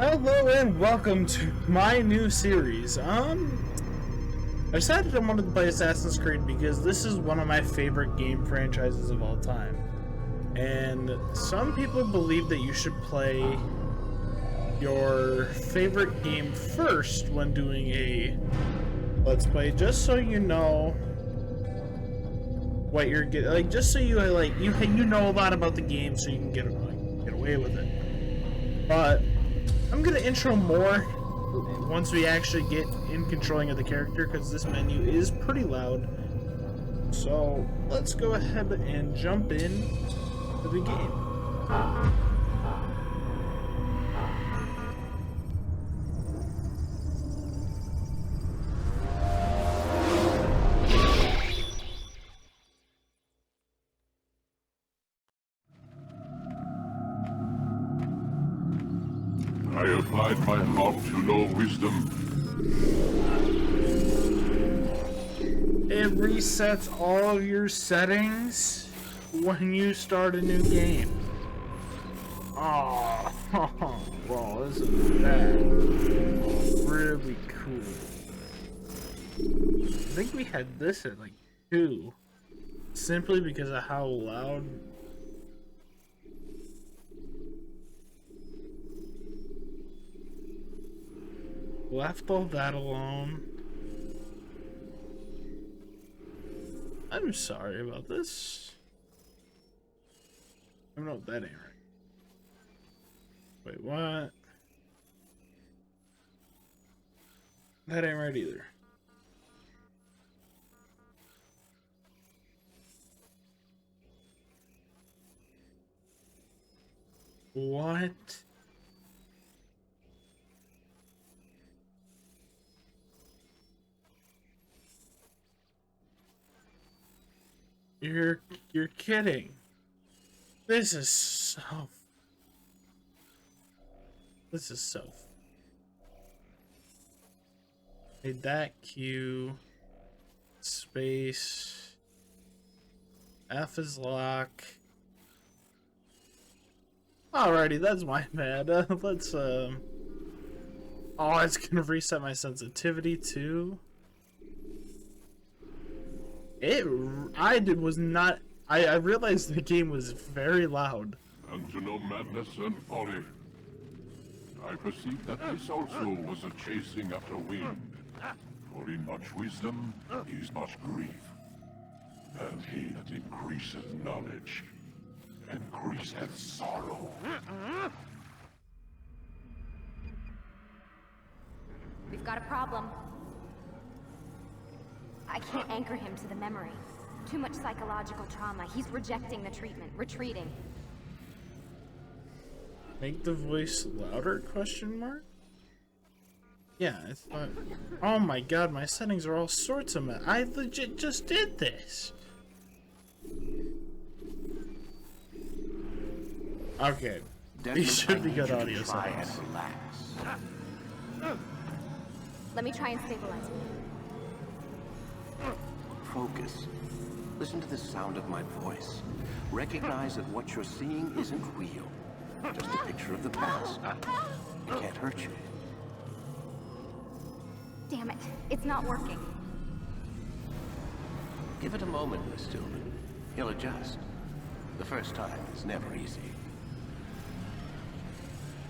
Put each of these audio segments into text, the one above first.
Hello and welcome to my new series. I decided I wanted to play Assassin's Creed because this is one of my favorite game franchises of all time. And some people believe that you should play your favorite game first when doing a Let's Play, just so you know what you're getting, like, just so you you know a lot about the game so you can get away with it. But I'm gonna intro more once we actually get in controlling of the character, because this menu is pretty loud. So let's go ahead and jump in to the game. I applied my heart to know wisdom. It resets all of your settings when you start a new game. Oh, well, this is bad. Really cool. I think we had this at like 2, simply because of how loud. Left all that alone. I'm sorry about this. Oh no, that ain't right. Wait, what? That ain't right either. What? You're kidding. This is so Made that Q space F is lock. Alrighty, that's my bad. Let's oh, it's gonna reset my sensitivity too. I realized the game was very loud. And to know madness and folly, I perceived that this also was a chasing after wind. For in much wisdom is much grief. And he that increaseth knowledge increaseth sorrow. We've got a problem. I can't anchor him to the memory. Too much psychological trauma. He's rejecting the treatment, retreating. Make the voice louder, question mark? Yeah, I thought... Oh my god, my settings are all sorts of I legit just did this! Okay. These should be good audio settings. Let me try and stabilize him. Focus. Listen to the sound of my voice. Recognize that what you're seeing isn't real. Just a picture of the past. It can't hurt you. Damn it, it's not working. Give it a moment, Miss Stillman. He'll adjust. The first time is never easy.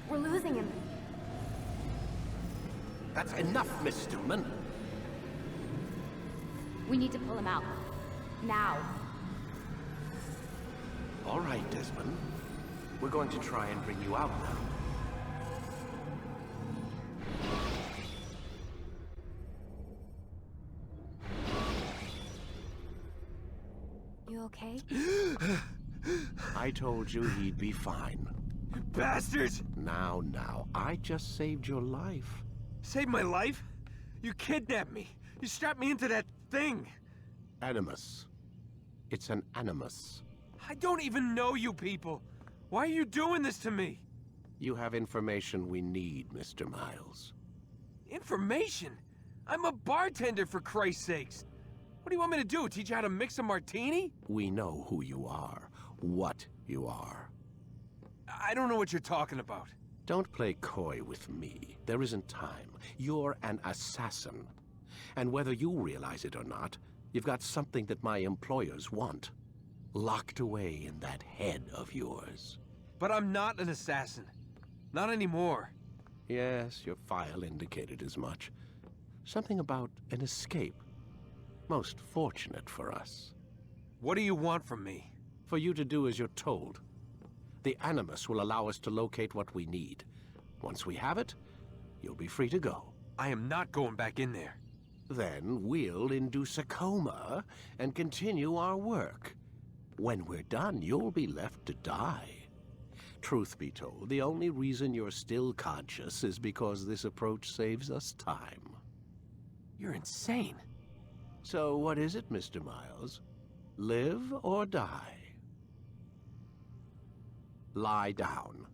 We're losing him. That's enough, Miss Stillman. We need to pull him out. Now. All right, Desmond. We're going to try and bring you out now. You okay? I told you he'd be fine. You bastards! Now, I just saved your life. Saved my life? You kidnapped me. You strapped me into that thing. Animus. It's an animus. I don't even know you people. Why are you doing this to me? You have information we need, Mr. Miles. Information? I'm a bartender, for Christ's sakes. What do you want me to do? Teach you how to mix a martini? We know who you are, what you are. I don't know what you're talking about. Don't play coy with me. There isn't time. You're an assassin. And whether you realize it or not, you've got something that my employers want. Locked away in that head of yours. But I'm not an assassin. Not anymore. Yes, your file indicated as much. Something about an escape. Most fortunate for us. What do you want from me? For you to do as you're told. The Animus will allow us to locate what we need. Once we have it, you'll be free to go. I am not going back in there. Then we'll induce a coma and continue our work. When we're done, you'll be left to die. Truth be told, the only reason you're still conscious is because this approach saves us time. You're insane. So what is it, Mr. Miles? Live or die? Lie down.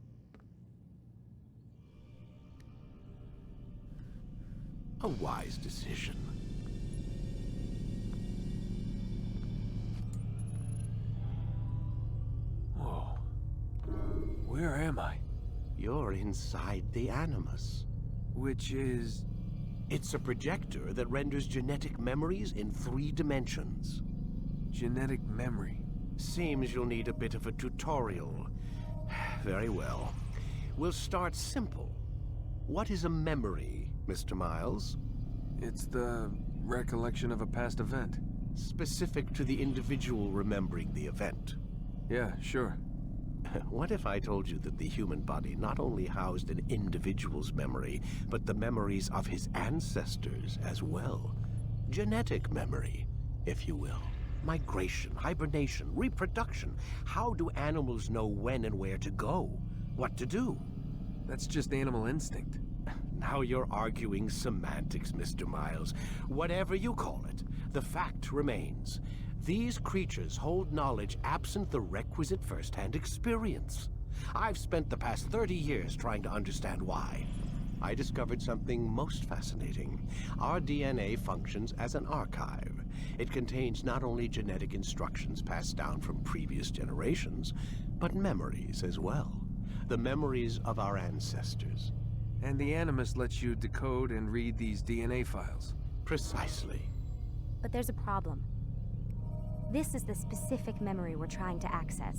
A wise decision. Whoa. Where am I? You're inside the Animus. Which is... It's a projector that renders genetic memories in 3 dimensions. genetic memory. Seems you'll need a bit of a tutorial. Very well. We'll start simple. What is a memory, Mr. Miles? It's the recollection of a past event. Specific to the individual remembering the event. Yeah, sure. What if I told you that the human body not only housed an individual's memory, but the memories of his ancestors as well? Genetic memory, if you will. Migration, hibernation, reproduction. How do animals know when and where to go? What to do? That's just animal instinct. Now you're arguing semantics, Mr. Miles. Whatever you call it, the fact remains. These creatures hold knowledge absent the requisite first-hand experience. I've spent the past 30 years trying to understand why. I discovered something most fascinating. Our DNA functions as an archive. It contains not only genetic instructions passed down from previous generations, but memories as well. The memories of our ancestors. And the Animus lets you decode and read these DNA files. Precisely. But there's a problem. This is the specific memory we're trying to access.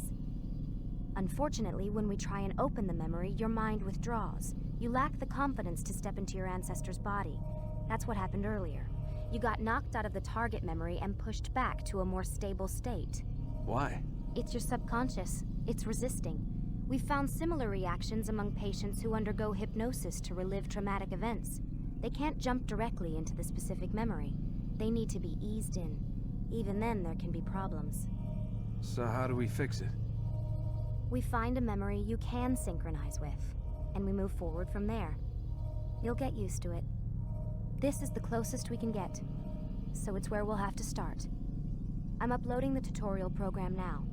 Unfortunately, when we try and open the memory, your mind withdraws. You lack the confidence to step into your ancestor's body. That's what happened earlier. You got knocked out of the target memory and pushed back to a more stable state. Why? It's your subconscious. It's resisting. We've found similar reactions among patients who undergo hypnosis to relive traumatic events. They can't jump directly into the specific memory. They need to be eased in. Even then, there can be problems. So how do we fix it? We find a memory you can synchronize with, and we move forward from there. You'll get used to it. This is the closest we can get, so it's where we'll have to start. I'm uploading the tutorial program now.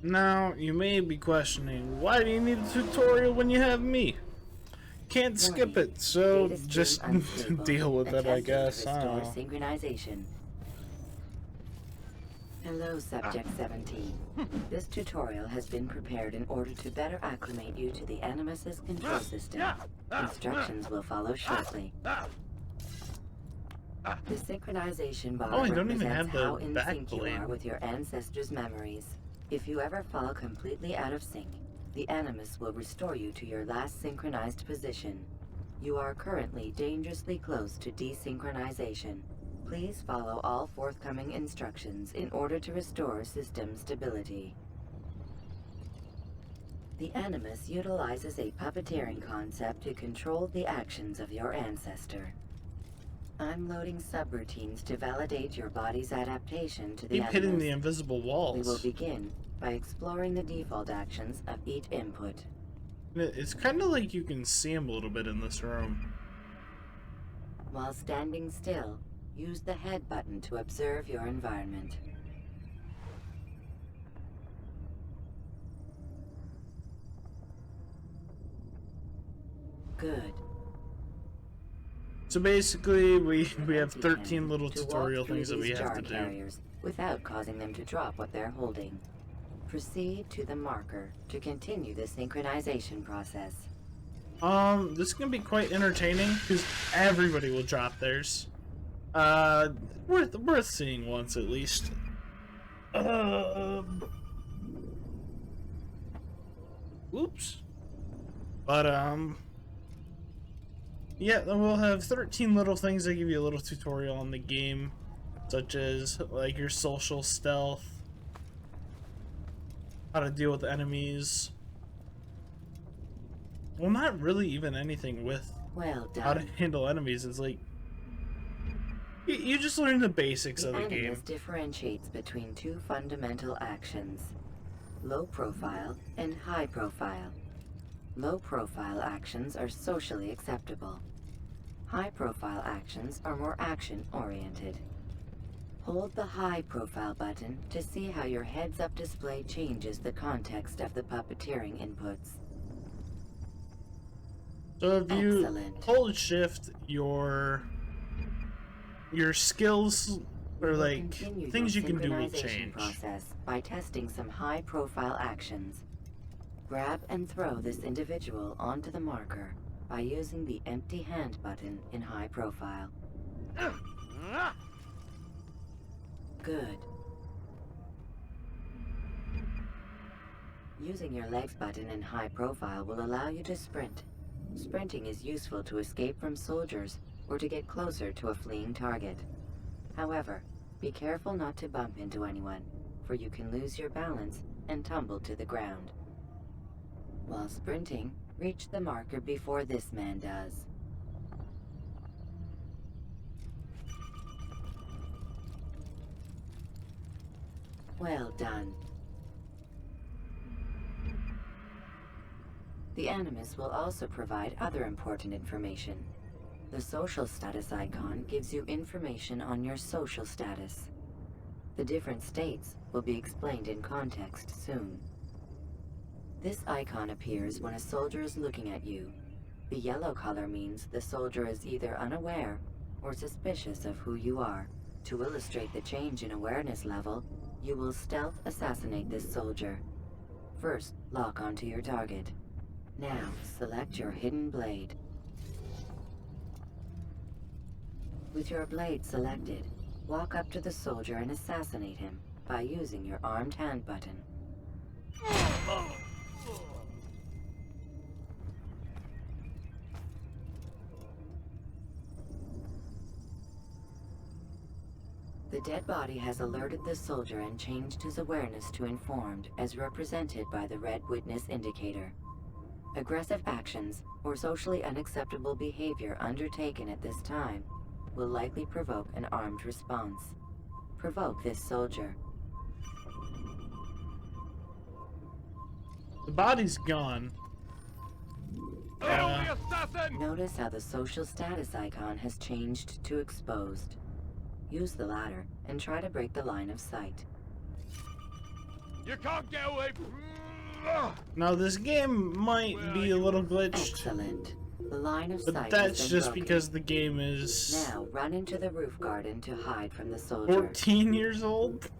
Now, you may be questioning, why do you need a tutorial when you have me? Can't skip it, so just deal with it, I guess. I don't know. Synchronization. Hello, Subject 17. This tutorial has been prepared in order to better acclimate you to the Animus's control system. Instructions will follow shortly. The synchronization bar Oh, I don't even represents have the how in back sync you blade. are with your ancestors' memories. If you ever fall completely out of sync, the Animus will restore you to your last synchronized position. You are currently dangerously close to desynchronization. Please follow all forthcoming instructions in order to restore system stability. The Animus utilizes a puppeteering concept to control the actions of your ancestor. I'm loading subroutines to validate your body's adaptation to the Keep hitting Animus. the invisible We walls. will begin by exploring the default actions of each input. It's kind of like you can see him a little bit in this room. While standing still, use the head button to observe your environment. Good. So basically, we have Empty 13 hand little to walk tutorial through things that we these have jar to do. carriers without causing them to drop what they're holding. Proceed to the marker to continue the synchronization process. This is gonna be quite entertaining because everybody will drop theirs. Worth seeing once at least. Oops. But yeah, then we'll have 13 little things that give you a little tutorial on the game, such as like your social stealth, how to deal with enemies. Well, not really even anything with Well how to done. handle enemies. It's like you just learn the basics The of the game. Animus differentiates between two fundamental actions: low profile and high profile. Low profile actions are socially acceptable. High profile actions are more action oriented. Hold the high profile button to see how your heads up display changes the context of the puppeteering inputs. So if you Excellent. hold shift, your skills or We will like continue things you your can do will synchronization change. process by testing some high profile actions. Grab and throw this individual onto the marker by using the empty hand button in high profile. Good. Using your legs button in high profile will allow you to sprint. Sprinting is useful to escape from soldiers or to get closer to a fleeing target. However, be careful not to bump into anyone, for you can lose your balance and tumble to the ground. While sprinting, reach the marker before this man does. Well done. The Animus will also provide other important information. The social status icon gives you information on your social status. The different states will be explained in context soon. This icon appears when a soldier is looking at you. The yellow color means the soldier is either unaware or suspicious of who you are. To illustrate the change in awareness level, you will stealth assassinate this soldier. First, lock onto your target. Now, select your hidden blade. With your blade selected, walk up to the soldier and assassinate him by using your armed hand button. The dead body has alerted the soldier and changed his awareness to informed, as represented by the red witness indicator. Aggressive actions or socially unacceptable behavior undertaken at this time will likely provoke an armed response. Provoke this soldier. The body's gone. Notice how the social status icon has changed to exposed. Use the ladder and try to break the line of sight. You can't get away from... Now this game might be a little glitched, Excellent. The line of but sight that's has been just broken. because the game is Now run into the roof garden to hide from the soldier. 14 years old,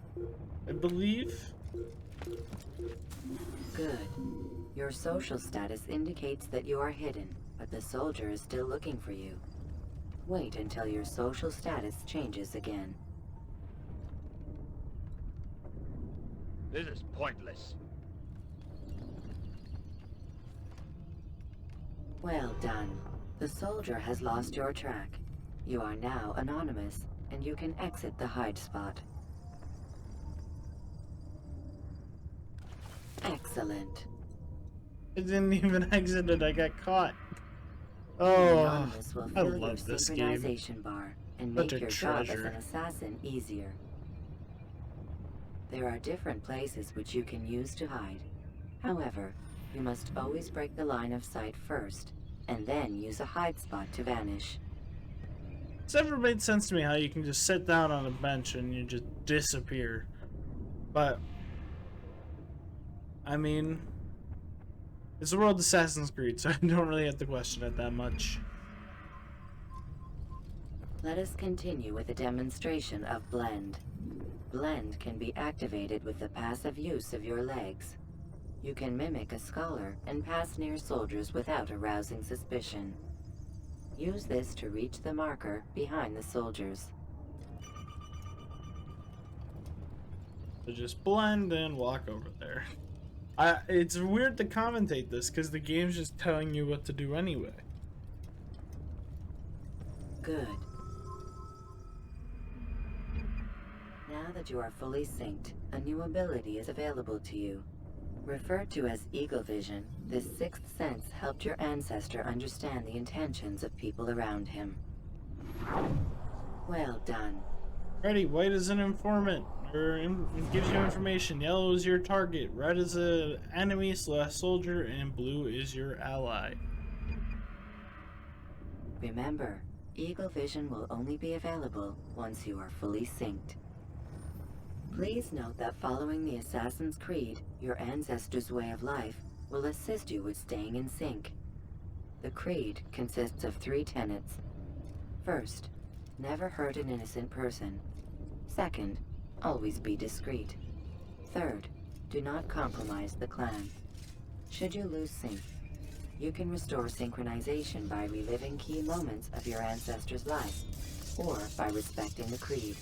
I believe. Good. Your social status indicates that you are hidden, but the soldier is still looking for you. Wait until your social status changes again. This is pointless. Well done. The soldier has lost your track. You are now anonymous, and you can exit the hide spot. Excellent. I didn't even exit it, I got caught. The Oh, anonymous will I fill your love this game. synchronization bar and Such make a your job as treasure. an assassin easier. There are different places which you can use to hide. However, you must always break the line of sight first, and then use a hide spot to vanish. It's never made sense to me how you can just sit down on a bench and you just disappear. But, I mean, it's the world of Assassin's Creed, so I don't really have to question it that much. Let us continue with a demonstration of Blend. Blend can be activated with the passive use of your legs. You can mimic a scholar and pass near soldiers without arousing suspicion. Use this to reach the marker behind the soldiers. So just blend and walk over there. It's weird to commentate this because the game's just telling you what to do anyway. Good. Now that you are fully synced, a new ability is available to you. Referred to as Eagle Vision, this sixth sense helped your ancestor understand the intentions of people around him. Well done. Ready, white is an informant, it gives you information. Yellow is your target, red is an enemy / soldier, and blue is your ally. Remember, Eagle Vision will only be available once you are fully synced. Please note that following the Assassin's Creed, your ancestors' way of life will assist you with staying in sync. The creed consists of 3 tenets. First, never hurt an innocent person. Second, always be discreet. Third, do not compromise the clan. Should you lose sync, you can restore synchronization by reliving key moments of your ancestor's life, or by respecting the creed.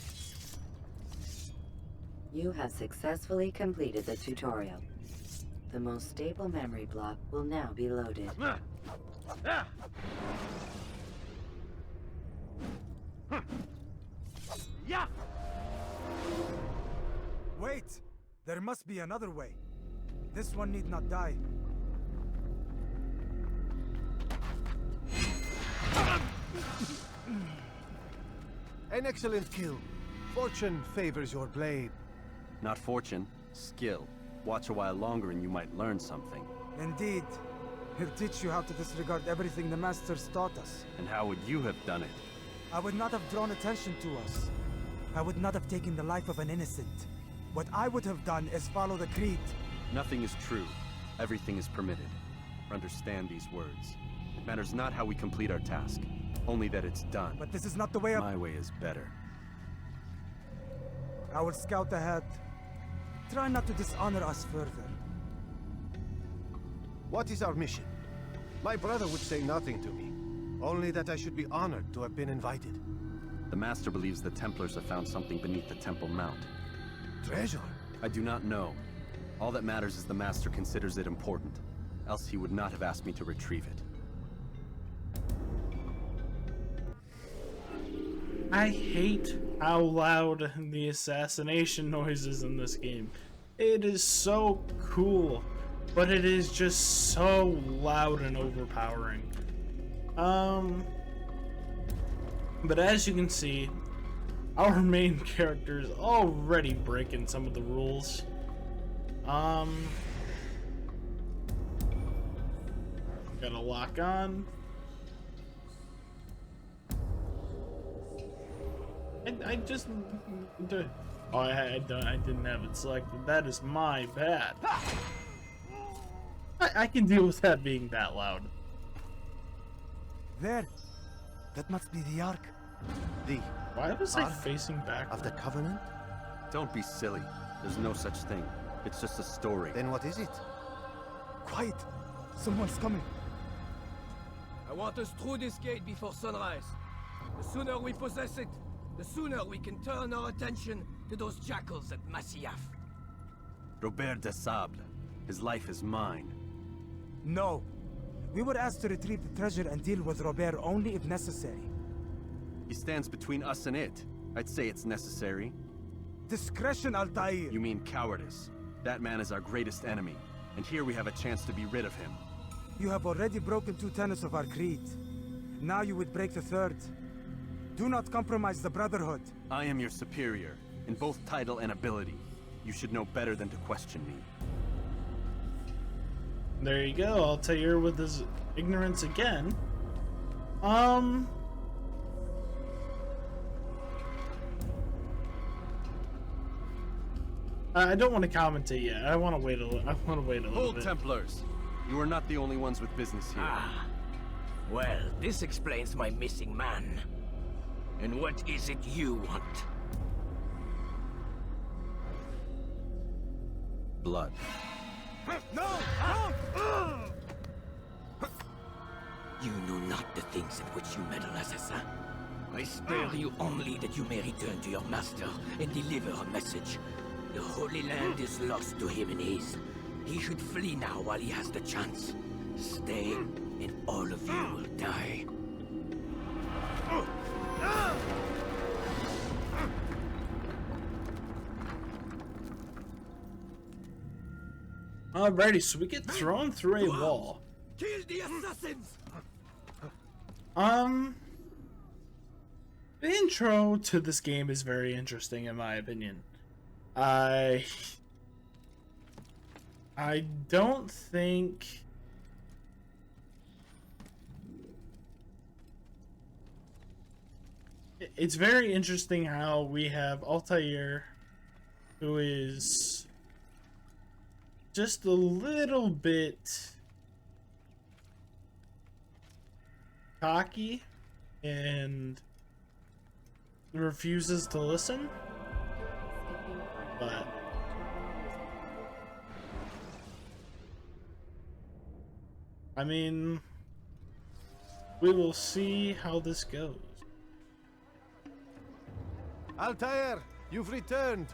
You have successfully completed the tutorial. The most stable memory block will now be loaded. Yeah! Wait! There must be another way. This one need not die. An excellent kill. Fortune favors your blade. Not fortune, skill. Watch a while longer and you might learn something. Indeed. He'll teach you how to disregard everything the Masters taught us. And how would you have done it? I would not have drawn attention to us. I would not have taken the life of an innocent. What I would have done is follow the creed. Nothing is true. Everything is permitted. Understand these words. It matters not how we complete our task, only that it's done. But this is not the way of... My way is better. I will scout ahead. Try not to dishonor us further. What is our mission? My brother would say nothing to me. Only that I should be honored to have been invited. The Master believes the Templars have found something beneath the Temple Mount. Treasure? I do not know. All that matters is the Master considers it important. Else he would not have asked me to retrieve it. I hate how loud the assassination noise is in this game. It is so cool, but it is just so loud and overpowering. But as you can see, our main character is already breaking some of the rules. Gotta lock on. I just... Oh, I didn't have it selected. That is my bad. I can deal with that being that loud. There. That must be the Ark. Why was I facing back? Of the Covenant? Don't be silly. There's no such thing. It's just a story. Then what is it? Quiet. Someone's coming. I want us through this gate before sunrise. The sooner we possess it, the sooner we can turn our attention to those jackals at Masyaf. Robert de Sable. His life is mine. No. We were asked to retrieve the treasure and deal with Robert only if necessary. He stands between us and it. I'd say it's necessary. Discretion, Altair! You mean cowardice. That man is our greatest enemy, and here we have a chance to be rid of him. You have already broken 2 tenets of our creed. Now you would break the 3rd. Do not compromise the Brotherhood. I am your superior, in both title and ability. You should know better than to question me. There you go, Altair with his ignorance again. I don't want to commentate yet. I want to wait a little. Hold, bit. Templars! You are not the only ones with business here. Ah. Well, this explains my missing man. And what is it you want? Blood. No! You know not the things in which you meddle, assassin. I spare you only that you may return to your master and deliver a message. The Holy Land is lost to him and his. He should flee now while he has the chance. Stay, and all of you will die. Alrighty, so we get thrown through a wall. Kill the assassins! The intro to this game is very interesting in my opinion. I don't think it's very interesting how we have Altair, who is just a little bit cocky and refuses to listen, but I mean, we will see how this goes. Altair, you've returned.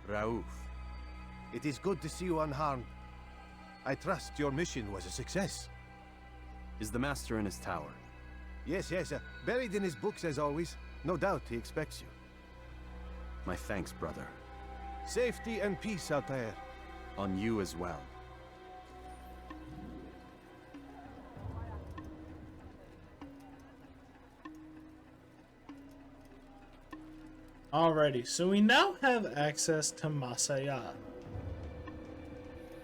Raouf. It is good to see you unharmed. I trust your mission was a success. Is the master in his tower? Yes, buried in his books as always. No doubt he expects you. My thanks, brother. Safety and peace, Altair. On you as well. Alrighty, so we now have access to Masyaf.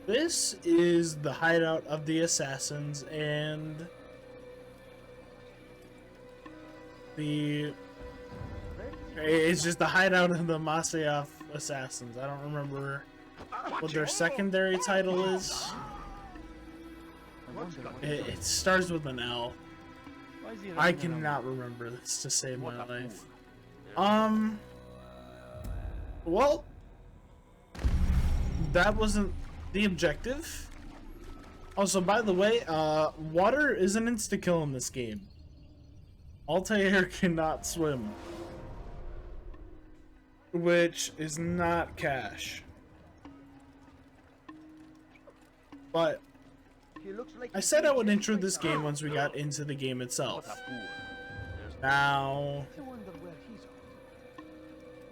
This is the hideout of the assassins, and it's just the hideout of the Masyaf assassins. I don't remember what their secondary title is. It starts with an L. I cannot remember this to save my life. Well, that wasn't the objective. Also, by the way, water is an insta-kill in this game. Altair cannot swim, which is not cash. But I said I would intro this game once we got into the game itself. Now,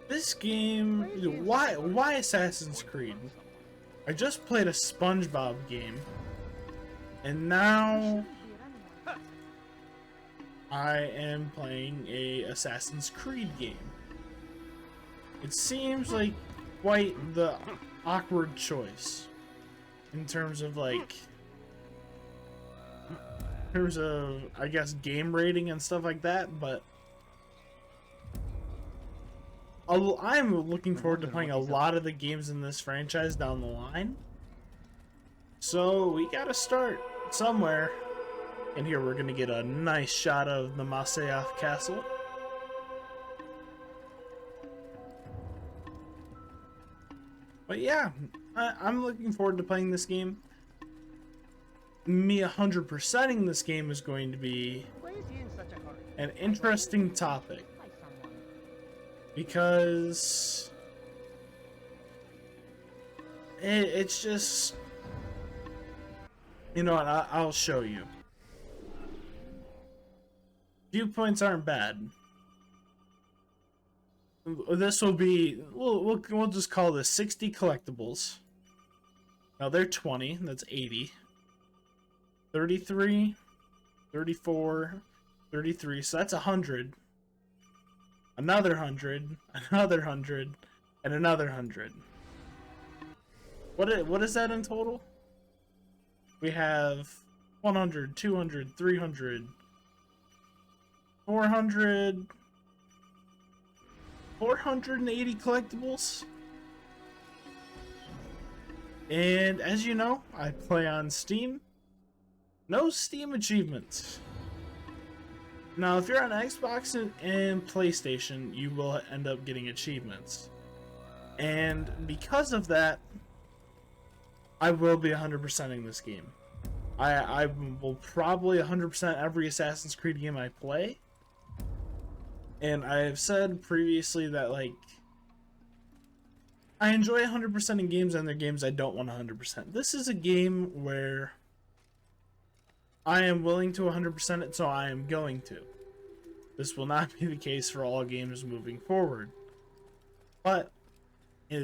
This game, why Assassin's Creed? I just played a SpongeBob game, and now I am playing a Assassin's Creed game. It seems like quite the awkward choice in terms of like, I guess, game rating and stuff like that, but I'm looking forward to playing a lot of the games in this franchise down the line. So we gotta start somewhere. And here we're gonna get a nice shot of the Masyaf Castle. But yeah, I'm looking forward to playing this game. Me 100%ing this game is going to be an interesting topic. Because it's just, you know what, I'll show you. Viewpoints aren't bad. This will be, we'll just call this 60 collectibles. Now they're 20, that's 80. 33, 34, 33, so that's 100. Another 100, another 100, and another 100. What is that in total? We have 100, 200, 300, 400, 480 collectibles. And as you know, I play on Steam. No Steam achievements. Now, if you're on Xbox and PlayStation, you will end up getting achievements. And because of that, I will be 100%ing this game. I will probably 100% every Assassin's Creed game I play. And I have said previously that, like, I enjoy 100% in games, and there are games I don't want 100%. This is a game where I am willing to 100% it, so I am going to. This will not be the case for all games moving forward. But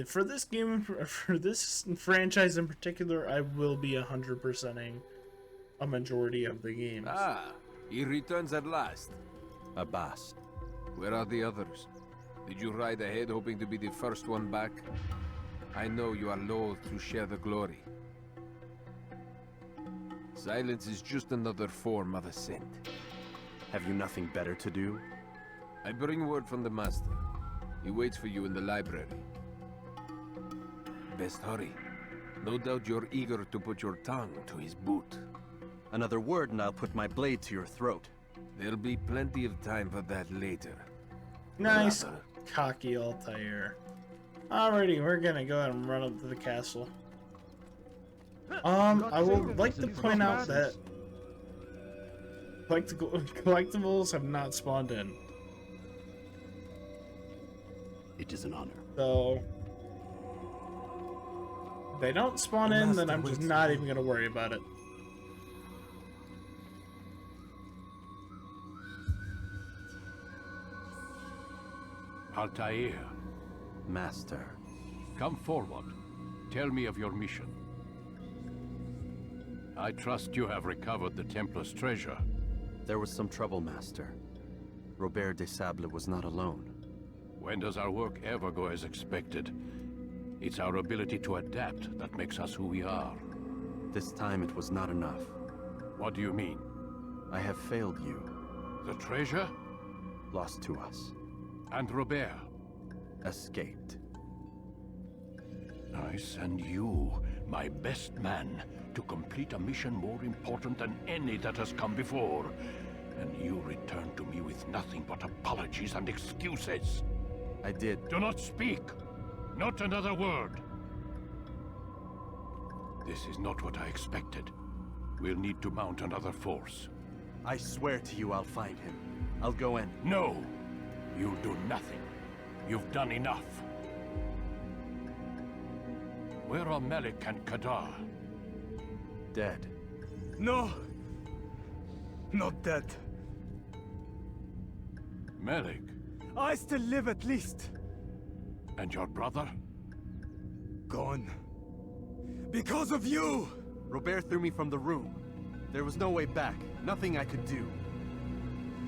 for this game, for this franchise in particular, I will be 100%ing a majority of the games. Ah, he returns at last. Abbas. Where are the others? Did you ride ahead hoping to be the first one back? I know you are loath to share the glory. Silence is just another form of assent. Have you nothing better to do? I bring word from the master. He waits for you in the library. Best hurry. No doubt you're eager to put your tongue to his boot. Another word and I'll put my blade to your throat. There'll be plenty of time for that later. Nice, cocky Altair. Alrighty, we're gonna go ahead and run up to the castle. I would like to point out that collectibles have not spawned in. It is an honor. So, if they don't spawn in, then I'm just not even gonna worry about it. Altair, Master. come forward. Tell me of your mission. I trust you have recovered the Templar's treasure. There was some trouble, Master. Robert de Sable was not alone. When does our work ever go as expected? It's our ability to adapt that makes us who we are. This time it was not enough. What do you mean? I have failed you. The treasure? Lost to us. And Robert? Escaped. I send you, my best man, to complete a mission more important than any that has come before. And you return to me with nothing but apologies and excuses. I did. Do not speak! Not another word! This is not what I expected. We'll need to mount another force. I swear to you I'll find him. I'll go in. No! You'll do nothing. You've done enough. Where are Malik and Kadar? Dead. No! Not dead. Malik? I still live at least. And your brother? Gone. Because of you! Robert threw me from the room. There was no way back. Nothing I could do.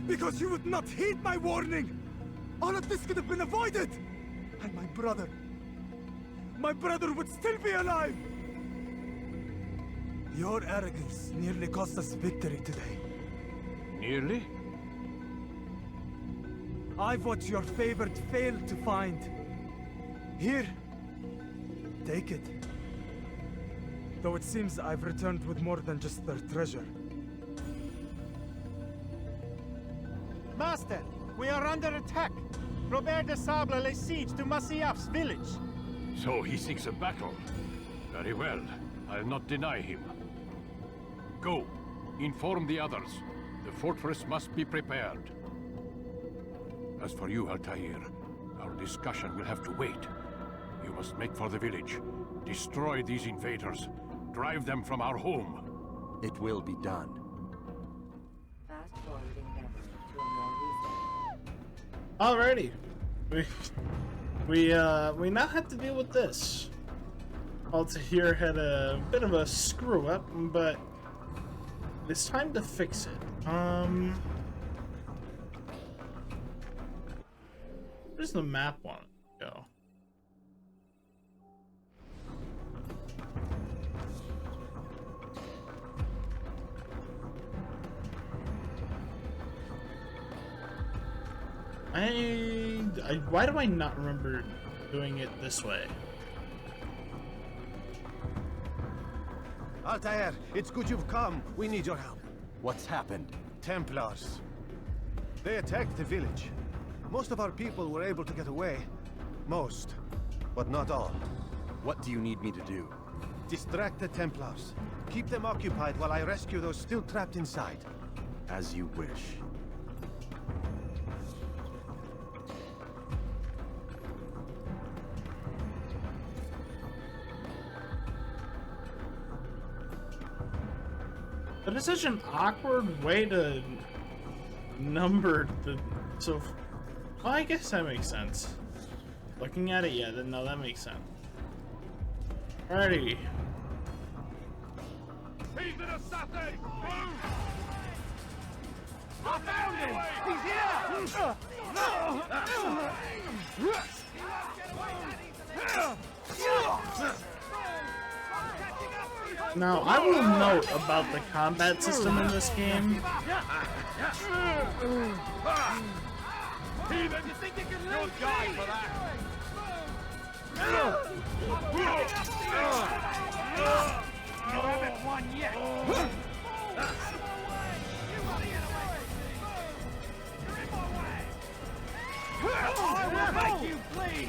Because you would not heed my warning! All of this could have been avoided! And my brother would still be alive! Your arrogance nearly cost us victory today. Nearly? I've what your favorite failed to find. Here. Take it. Though it seems I've returned with more than just their treasure. Master, we are under attack. Robert de Sable lays siege to Masyaf's village. So he seeks a battle. Very well. I'll not deny him. Go. Inform the others. The fortress must be prepared. As for you, Altair, our discussion will have to wait. You must make for the village. Destroy these invaders. Drive them from our home. It will be done. Fast-forwarding memory to a more recent. Alrighty. We now have to deal with this. Altair had a bit of a screw up, but it's time to fix it. Where's the map want to go? Why do I not remember doing it this way? Altair, it's good you've come. We need your help. What's happened? Templars. They attacked the village. Most of our people were able to get away. Most, but not all. What do you need me to do? Distract the Templars. Keep them occupied while I rescue those still trapped inside. As you wish. That is such an awkward way to number the... So... Well, I guess that makes sense. Looking at it, yeah, then no, that makes sense. Alrighty. He's an assassin! I found him! He's here! Now, I will note about the combat system in this game. You think you can leave me? For that. You haven't won yet. I will make you bleed.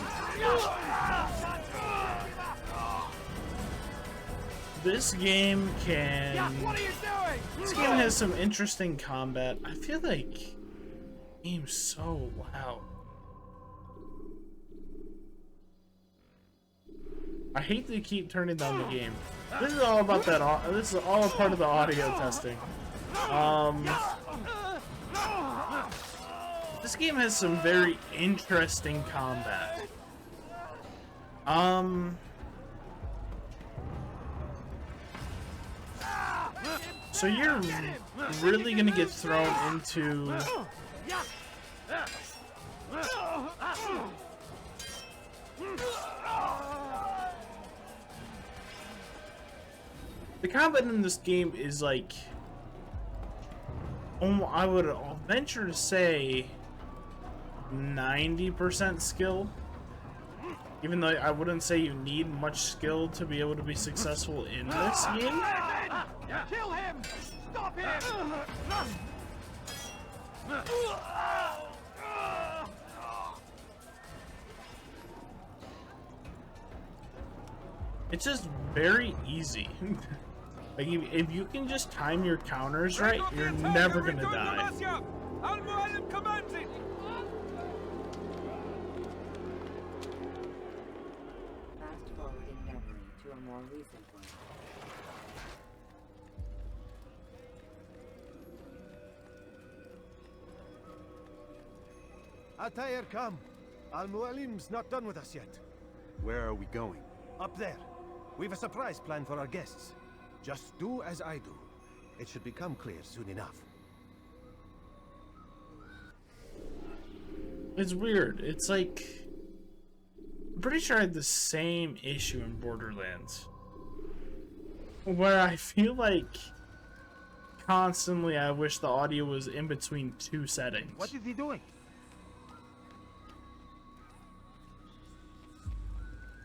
This game can... What are you doing? This game has some interesting combat. I feel like the game's so loud. I hate to keep turning down the game. This is all about that. This is all a part of the audio testing. This game has some very interesting combat. So you're really gonna get thrown into the combat in this game is like, I would venture to say 90% skill. Even though I wouldn't say you need much skill to be able to be successful in this game. Kill him! Stop him! It's just very easy. Like if you can just time your counters right, you're never gonna die. Fast-forwarding memory to a more recent one. Altair, come. Al-Mualim's not done with us yet. Where are we going? Up there. We've a surprise plan for our guests. Just do as I do. It should become clear soon enough. It's weird. It's like... I'm pretty sure I had the same issue in Borderlands. Where I feel like... constantly I wish the audio was in between two settings. What is he doing?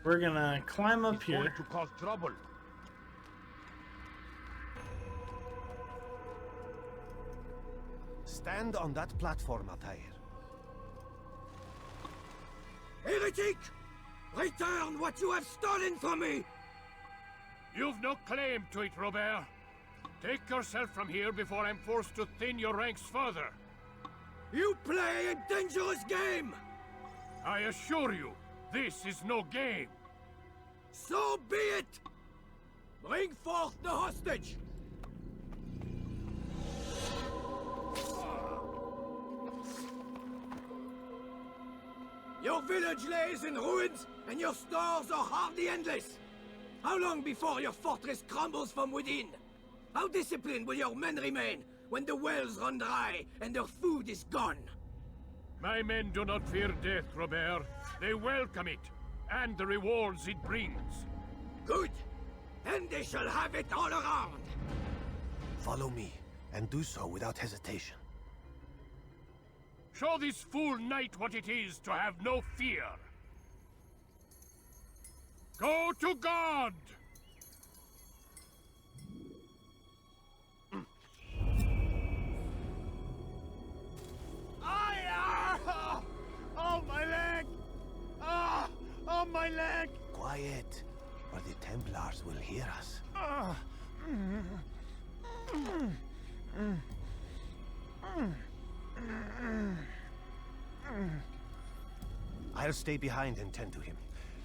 We're gonna climb up here. Going to cause trouble. Stand on that platform, Altair. Heretic! Return what you have stolen from me! You've no claim to it, Robert. Take yourself from here before I'm forced to thin your ranks further. You play a dangerous game! I assure you, this is no game. So be it! Bring forth the hostage! Your village lays in ruins, and your stores are hardly endless. How long before your fortress crumbles from within? How disciplined will your men remain when the wells run dry and their food is gone? My men do not fear death, Robert. They welcome it, and the rewards it brings. Good. Then they shall have it all around. Follow me, and do so without hesitation. Show this fool knight what it is to have no fear. Go to God! Oh, my leg! Ah! Oh, my leg! Quiet, or the Templars will hear us. I'll stay behind and tend to him.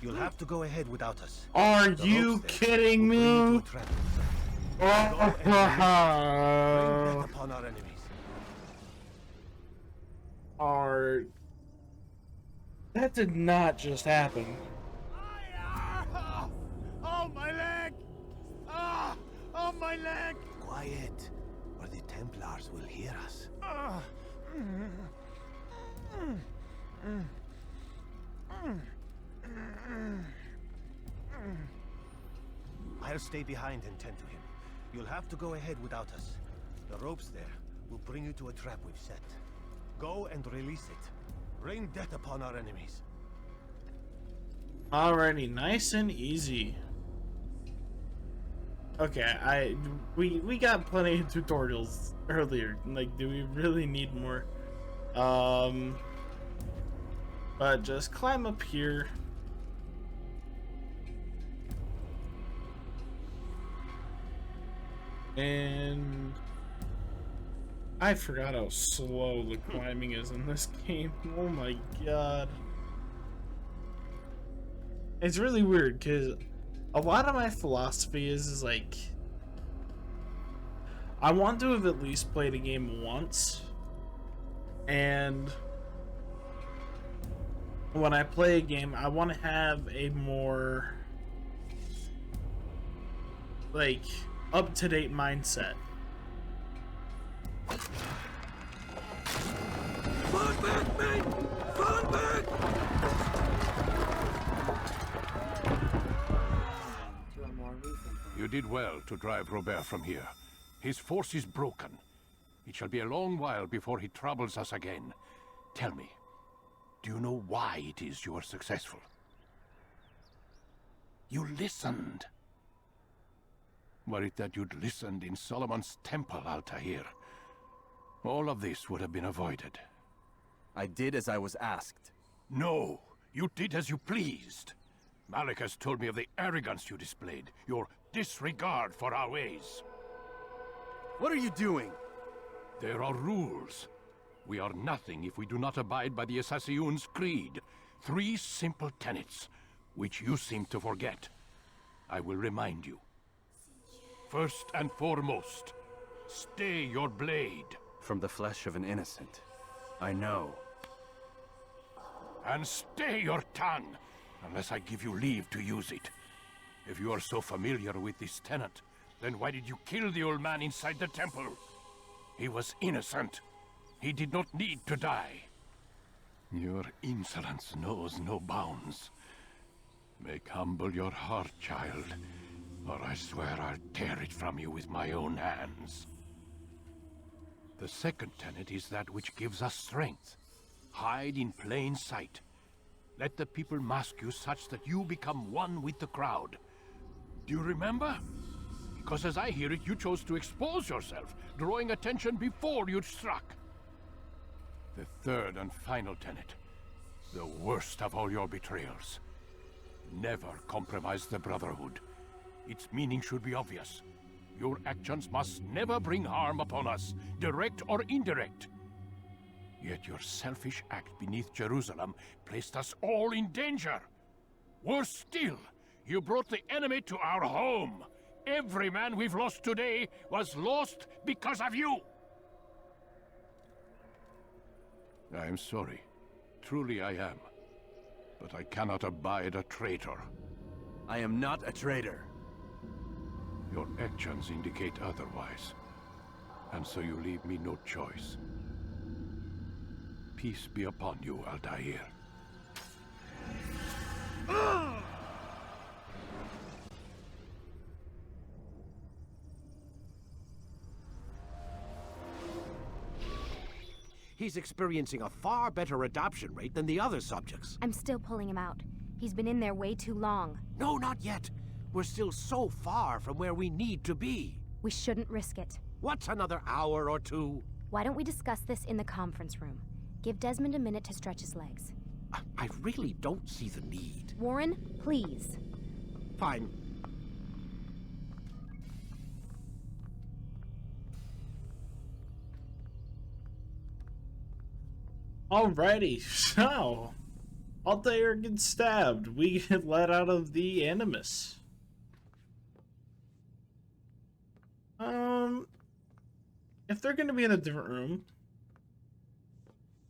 You'll have to go ahead without us. Are The you ropes there kidding will bring you me? to a trap. Go and bring death upon our enemies. That did not just happen. Oh, my leg! Ah! Oh, my leg! Quiet, or the Templars will hear us. I'll stay behind and tend to him. You'll have to go ahead without us. The ropes there will bring you to a trap we've set. Go and release it. Rain death upon our enemies. Alrighty, nice and easy. Okay, we got plenty of tutorials earlier. Like, do we really need more? But just climb up here. And I forgot how slow the climbing is in this game. Oh my god. It's really weird because a lot of my philosophy is like, I want to have at least played a game once, and when I play a game, I want to have a more like up-to-date mindset. Fall back, men! Fall back! You did well to drive Robert from here. His force is broken. It shall be a long while before he troubles us again. Tell me, do you know why it is you were successful? You listened. Were it that you'd listened in Solomon's temple, Altair, all of this would have been avoided. I did as I was asked. No, you did as you pleased. Malik has told me of the arrogance you displayed, your disregard for our ways. What are you doing? There are rules. We are nothing if we do not abide by the Assassin's creed. 3 simple tenets, which you seem to forget. I will remind you. First and foremost, stay your blade. From the flesh of an innocent. I know. And stay your tongue, unless I give you leave to use it. If you are so familiar with this tenant, then why did you kill the old man inside the temple? He was innocent. He did not need to die. Your insolence knows no bounds. Make humble your heart, child, or I swear I'll tear it from you with my own hands. The second tenet is that which gives us strength. Hide in plain sight. Let the people mask you such that you become one with the crowd. Do you remember? Because as I hear it, you chose to expose yourself, drawing attention before you'd struck. The third and final tenet, the worst of all your betrayals. Never compromise the Brotherhood. Its meaning should be obvious. Your actions must never bring harm upon us, direct or indirect. Yet your selfish act beneath Jerusalem placed us all in danger. Worse still, you brought the enemy to our home. Every man we've lost today was lost because of you. I am sorry. Truly I am. But I cannot abide a traitor. I am not a traitor. Your actions indicate otherwise. And so you leave me no choice. Peace be upon you, Altair. He's experiencing a far better adoption rate than the other subjects. I'm still pulling him out. He's been in there way too long. No, not yet. We're still so far from where we need to be. We shouldn't risk it. What's another hour or two? Why don't we discuss this in the conference room? Give Desmond a minute to stretch his legs. I really don't see the need. Warren, please. Fine. Alrighty, so Altair gets stabbed. We get let out of the Animus. If they're gonna be in a different room,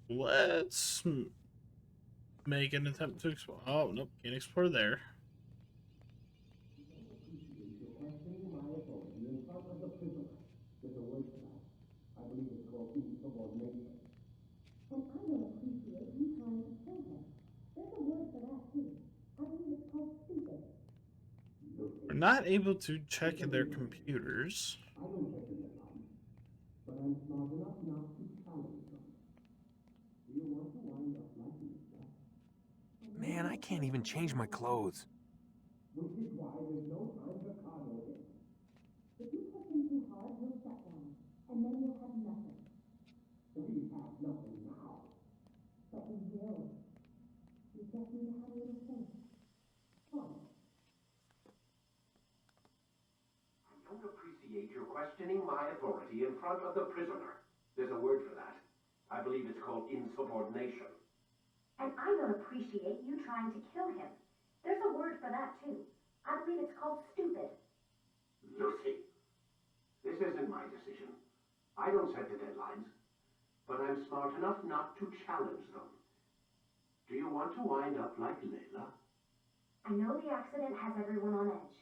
let's make an attempt to explore. Oh, nope, can't explore there. We're not able to check their computers. Man, I can't even change my clothes. Which is why there's no time to coddle him. If you push him too hard, he'll shut down, and then you'll have nothing. We have nothing now. But we will. You just need to have a little faith. Fine. I don't appreciate your questioning my authority in front of the prisoner. There's a word for that. I believe it's called insubordination. And I don't appreciate you trying to kill him. There's a word for that, too. I believe it's called stupid. Lucy, this isn't my decision. I don't set the deadlines, but I'm smart enough not to challenge them. Do you want to wind up like Layla? I know the accident has everyone on edge.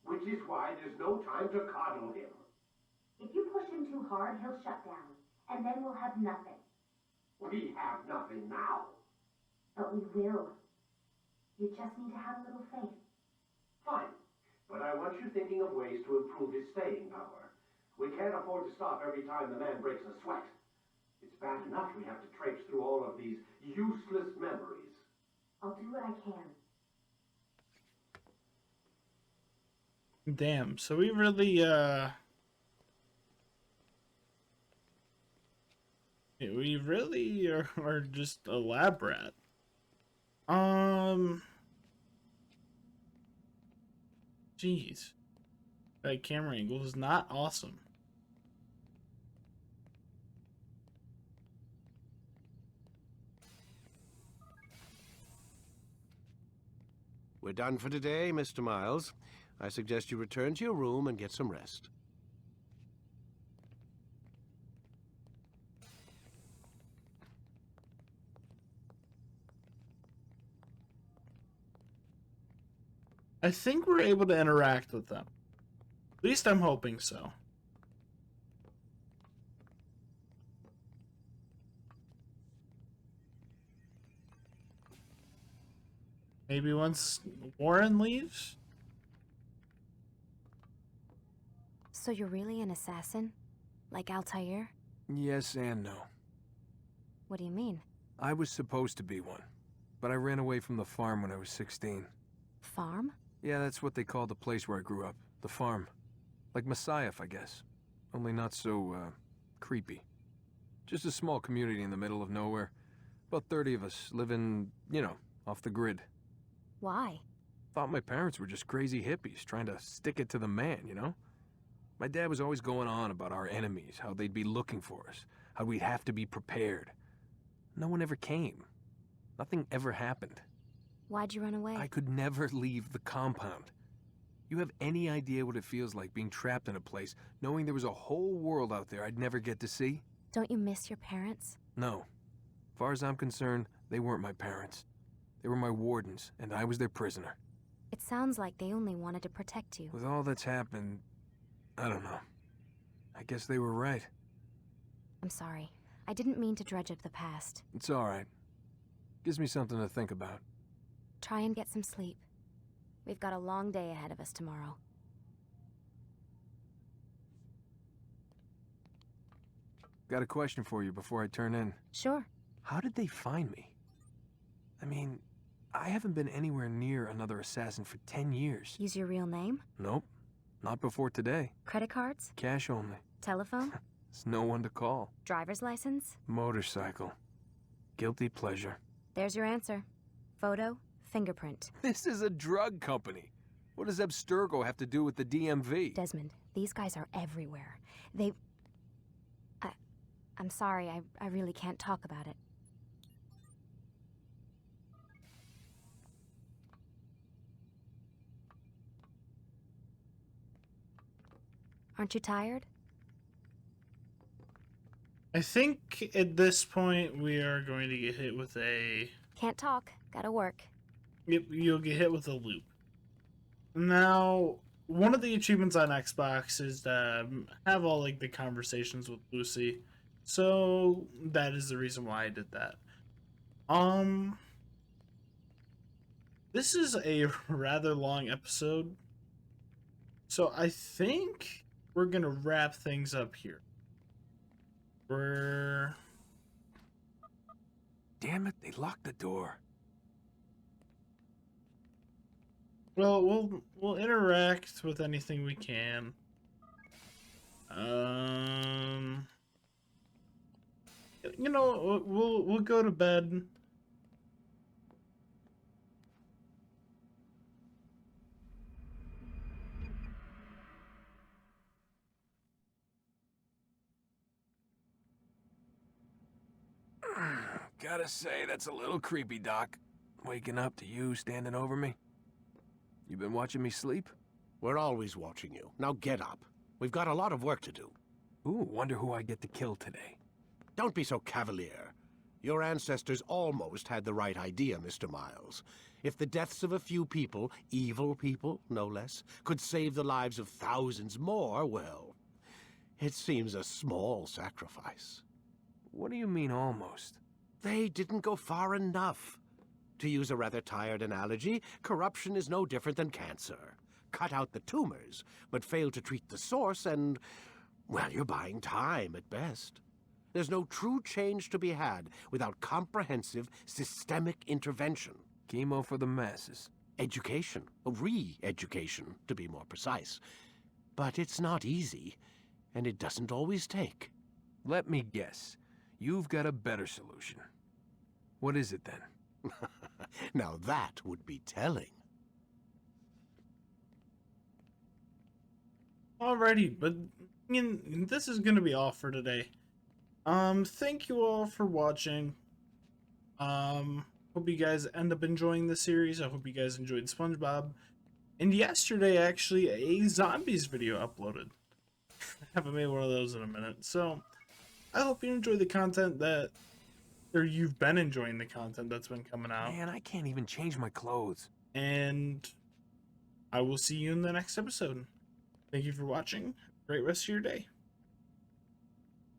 Which is why there's no time to coddle him. If you push him too hard, he'll shut down, and then we'll have nothing. We have nothing now. But we will. You just need to have a little faith. Fine, but I want you thinking of ways to improve his staying power. We can't afford to stop every time the man breaks a sweat. It's bad enough we have to traipse through all of these useless memories. I'll do what I can. Damn, so we really, are just a lab rat. Jeez. That camera angle is not awesome. We're done for today, Mr. Miles. I suggest you return to your room and get some rest. I think we're able to interact with them. At least I'm hoping so. Maybe once Warren leaves? So you're really an assassin? Like Altair? Yes and no. What do you mean? I was supposed to be one, but I ran away from the farm when I was 16. Farm? Yeah, that's what they call the place where I grew up. The farm. Like Messiah, I guess. Only not so, creepy. Just a small community in the middle of nowhere. About 30 of us living, you know, off the grid. Why? Thought my parents were just crazy hippies trying to stick it to the man, you know? My dad was always going on about our enemies, how they'd be looking for us, how we'd have to be prepared. No one ever came. Nothing ever happened. Why'd you run away? I could never leave the compound. You have any idea what it feels like being trapped in a place, knowing there was a whole world out there I'd never get to see? Don't you miss your parents? No. As far as I'm concerned, they weren't my parents. They were my wardens, and I was their prisoner. It sounds like they only wanted to protect you. With all that's happened, I don't know. I guess they were right. I'm sorry. I didn't mean to dredge up the past. It's all right. Gives me something to think about. Try and get some sleep. We've got a long day ahead of us tomorrow. Got a question for you before I turn in. Sure. How did they find me? I mean, I haven't been anywhere near another assassin for 10 years. Use your real name? Nope. Not before today. Credit cards? Cash only. Telephone? There's no one to call. Driver's license? Motorcycle. Guilty pleasure. There's your answer. Photo, fingerprint. This is a drug company. What does Abstergo have to do with the DMV? Desmond, these guys are everywhere. I'm sorry, I really can't talk about it. Aren't you tired? I think at this point we are going to get hit with a... Can't talk. Gotta work. You'll get hit with a loop. Now, one of the achievements on Xbox is to have all like the conversations with Lucy. So that is the reason why I did that. This is a rather long episode. So I think we're gonna wrap things up here. Damn it, they locked the door. Well, we'll interact with anything we can. You know, we'll go to bed. Gotta say, that's a little creepy, Doc. Waking up to you standing over me. You been watching me sleep? We're always watching you. Now get up. We've got a lot of work to do. Ooh, wonder who I get to kill today. Don't be so cavalier. Your ancestors almost had the right idea, Mr. Miles. If the deaths of a few people, evil people, no less, could save the lives of thousands more, well, it seems a small sacrifice. What do you mean, almost? They didn't go far enough. To use a rather tired analogy, corruption is no different than cancer. Cut out the tumors, but fail to treat the source and, well, you're buying time at best. There's no true change to be had without comprehensive, systemic intervention. Chemo for the masses. Education. Re-education, to be more precise. But it's not easy, and it doesn't always take. Let me guess. You've got a better solution. What is it, then? Now that would be telling. Alrighty, but this is gonna be all for today. Thank you all for watching. Hope you guys end up enjoying the series. I hope you guys enjoyed SpongeBob. And yesterday, actually, a zombies video uploaded. I haven't made one of those in a minute. So, I hope you enjoy the content or you've been enjoying the content that's been coming out. Man, I can't even change my clothes. And I will see you in the next episode. Thank you for watching. Great rest of your day.